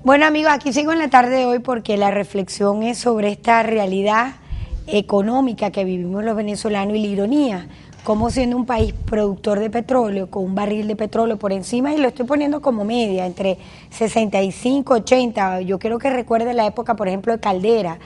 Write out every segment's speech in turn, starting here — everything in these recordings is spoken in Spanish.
Bueno, amigos, aquí sigo en la tarde de hoy porque la reflexión es sobre esta realidad económica que vivimos los venezolanos y la ironía, como siendo un país productor de petróleo, con un barril de petróleo por encima, y lo estoy poniendo como media, entre 65, 80, yo quiero que recuerde la época, por ejemplo, de Caldera,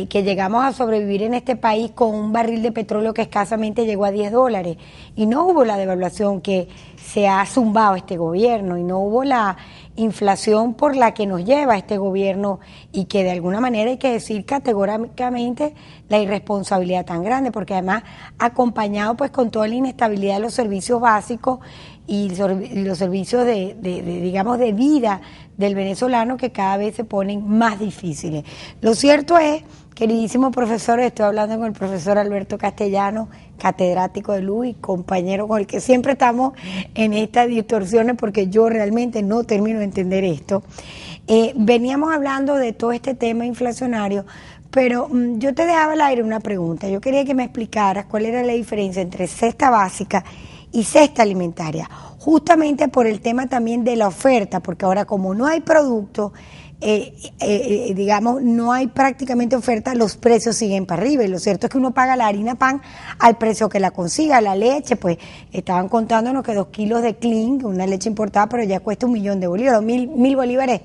que llegamos a sobrevivir en este país con un barril de petróleo que escasamente llegó a $10, y no hubo la devaluación que se ha zumbado este gobierno, y no hubo la inflación por la que nos lleva este gobierno, y que de alguna manera hay que decir categóricamente la irresponsabilidad tan grande, porque además acompañado pues con toda la inestabilidad de los servicios básicos y los servicios digamos de vida del venezolano, que cada vez se ponen más difíciles. Lo cierto es, queridísimos profesores, estoy hablando con el profesor Alberto Castellano, catedrático de luz y compañero con el que siempre estamos en estas distorsiones, porque yo realmente no termino de entender esto. Veníamos hablando de todo este tema inflacionario, pero yo te dejaba al aire una pregunta. Yo quería que me explicaras cuál era la diferencia entre cesta básica y cesta alimentaria, justamente por el tema también de la oferta, porque ahora como no hay producto, digamos, no hay prácticamente oferta, los precios siguen para arriba, y lo cierto es que uno paga la harina pan al precio que la consiga, la leche, pues estaban contándonos que 2 kilos de clean, una leche importada, pero ya cuesta $1.000.000, mil bolívares,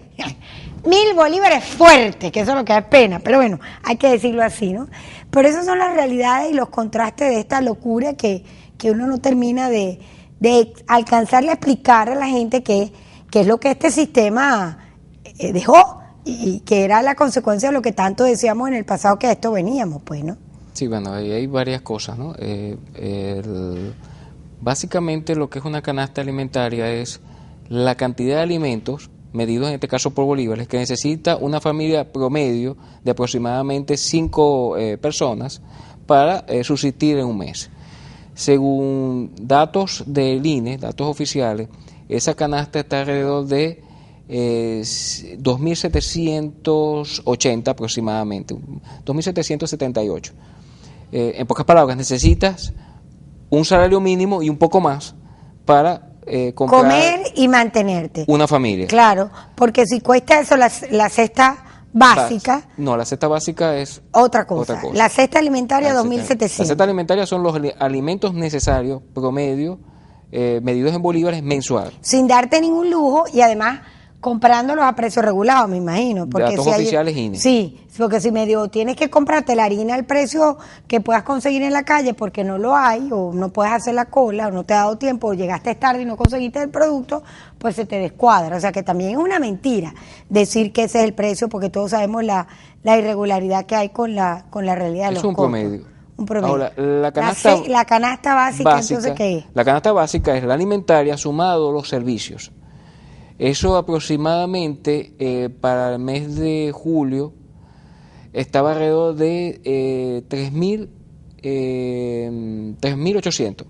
1.000 bolívares fuertes, que eso es lo que da pena, pero bueno, hay que decirlo así, ¿no? Pero esas son las realidades y los contrastes de esta locura que uno no termina de alcanzarle a explicar a la gente qué es lo que este sistema dejó, y que era la consecuencia de lo que tanto decíamos en el pasado, que a esto veníamos, pues, ¿no? Sí, bueno, ahí hay varias cosas, ¿no? Básicamente lo que es una canasta alimentaria es la cantidad de alimentos, medidos en este caso por bolívares, que necesita una familia promedio de aproximadamente 5 personas para subsistir en un mes. Según datos del INE, datos oficiales, esa canasta está alrededor de 2.780 aproximadamente, 2.778. En pocas palabras, necesitas un salario mínimo y un poco más para comer y mantenerte. Una familia. Claro, porque si cuesta eso la cesta básica. No, la cesta básica es otra cosa. La cesta alimentaria, 2.700. La cesta alimentaria son los alimentos necesarios, promedio, medidos en bolívares, mensual. Sin darte ningún lujo, y además comprándolos a precio regulado, me imagino. Porque datos oficiales INE. Sí, porque si medio tienes que comprarte la harina al precio que puedas conseguir en la calle porque no lo hay, o no puedes hacer la cola, o no te ha dado tiempo, o llegaste tarde y no conseguiste el producto, pues se te descuadra. O sea que también es una mentira decir que ese es el precio, porque todos sabemos la irregularidad que hay con la realidad de los costos. Promedio. Un promedio. Ahora, la canasta básica, entonces, ¿qué es? La canasta básica es la alimentaria sumado los servicios. Eso aproximadamente para el mes de julio estaba alrededor de 3.800.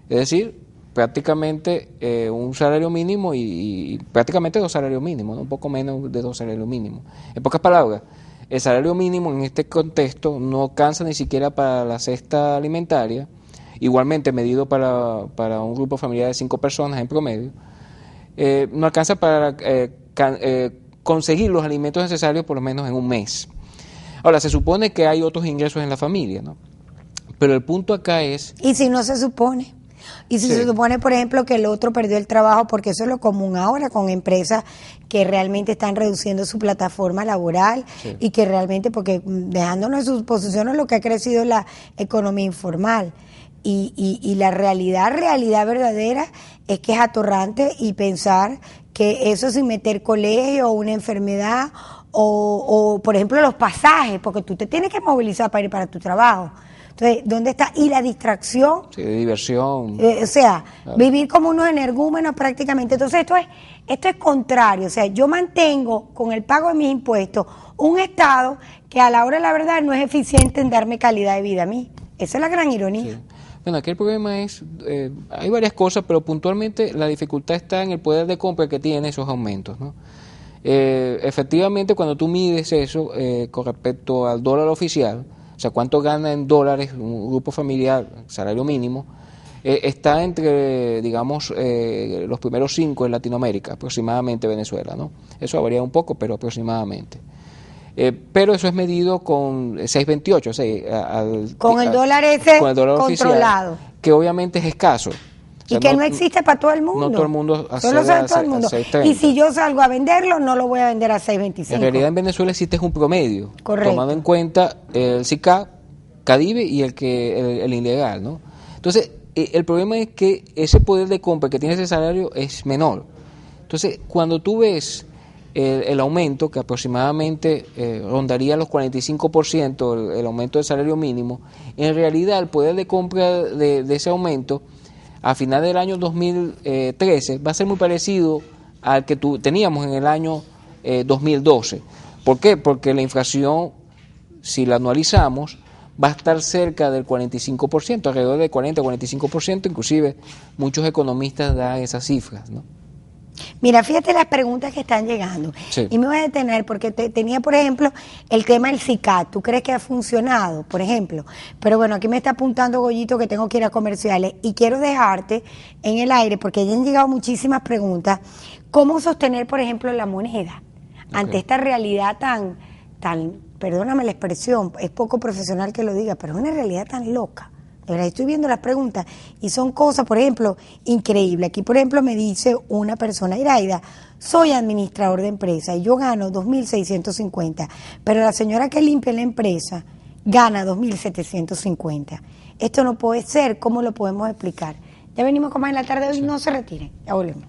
Es decir, prácticamente un salario mínimo y prácticamente 2 salarios mínimos, ¿no? Un poco menos de 2 salarios mínimos. En pocas palabras, el salario mínimo en este contexto no alcanza ni siquiera para la cesta alimentaria, igualmente medido para un grupo familiar de 5 personas en promedio. No alcanza para conseguir los alimentos necesarios por lo menos en un mes. Ahora, se supone que hay otros ingresos en la familia, ¿no? Pero el punto acá es... ¿Y si no se supone? Y si se supone, por ejemplo, que el otro perdió el trabajo, porque eso es lo común ahora con empresas que realmente están reduciendo su plataforma laboral, y que realmente, porque dejándonos en sus posiciones, lo que ha crecido es la economía informal. Y la realidad verdadera es que es atorrante, y pensar que eso sin meter colegio o una enfermedad o por ejemplo los pasajes, porque tú te tienes que movilizar para ir para tu trabajo. Entonces, ¿dónde está? Y la distracción. Sí, de diversión. O sea, claro, vivir como unos energúmenos prácticamente. Entonces, esto es contrario. O sea, yo mantengo con el pago de mis impuestos un Estado que a la hora de la verdad no es eficiente en darme calidad de vida a mí. Esa es la gran ironía. Sí. Bueno, aquí el problema es, hay varias cosas, pero puntualmente la dificultad está en el poder de compra que tienen esos aumentos, ¿no? Efectivamente, cuando tú mides eso con respecto al dólar oficial, o sea, cuánto gana en dólares un grupo familiar, salario mínimo, está entre, digamos, los primeros 5 en Latinoamérica, aproximadamente Venezuela, ¿no? Eso ha variado un poco, pero aproximadamente. Pero eso es medido con 6.28, o sea, con el dólar ese con el dólar controlado. Oficial, que obviamente es escaso. O sea, y que no existe para todo el mundo. No todo el mundo solo sabe todo el mundo. Y si yo salgo a venderlo, no lo voy a vender a 6.25. En realidad en Venezuela existe un promedio, correcto, tomando en cuenta el SICAP, Cadive y el ilegal, ¿no? Entonces, el problema es que ese poder de compra que tiene ese salario es menor. Entonces, cuando tú ves el aumento, que aproximadamente rondaría los 45%, el aumento del salario mínimo, en realidad el poder de compra de ese aumento a final del año 2013 va a ser muy parecido al que teníamos en el año 2012. ¿Por qué? Porque la inflación, si la anualizamos, va a estar cerca del 45%, alrededor del 40-45%, inclusive muchos economistas dan esas cifras, ¿no? Mira, fíjate las preguntas que están llegando. Sí. Y me voy a detener porque tenía, por ejemplo, el tema del SICAT. ¿Tú crees que ha funcionado, por ejemplo? Pero bueno, aquí me está apuntando Goyito que tengo que ir a comerciales y quiero dejarte en el aire porque ya han llegado muchísimas preguntas. ¿Cómo sostener, por ejemplo, la moneda ante esta realidad tan, perdóname la expresión, es poco profesional que lo diga, pero es una realidad tan loca? De verdad, estoy viendo las preguntas y son cosas, por ejemplo, increíbles. Aquí, por ejemplo, me dice una persona, Iraida, soy administrador de empresa y yo gano 2.650, pero la señora que limpia la empresa gana 2.750. Esto no puede ser, ¿cómo lo podemos explicar? Ya venimos con más en la tarde de hoy, no se retiren, ya volvemos.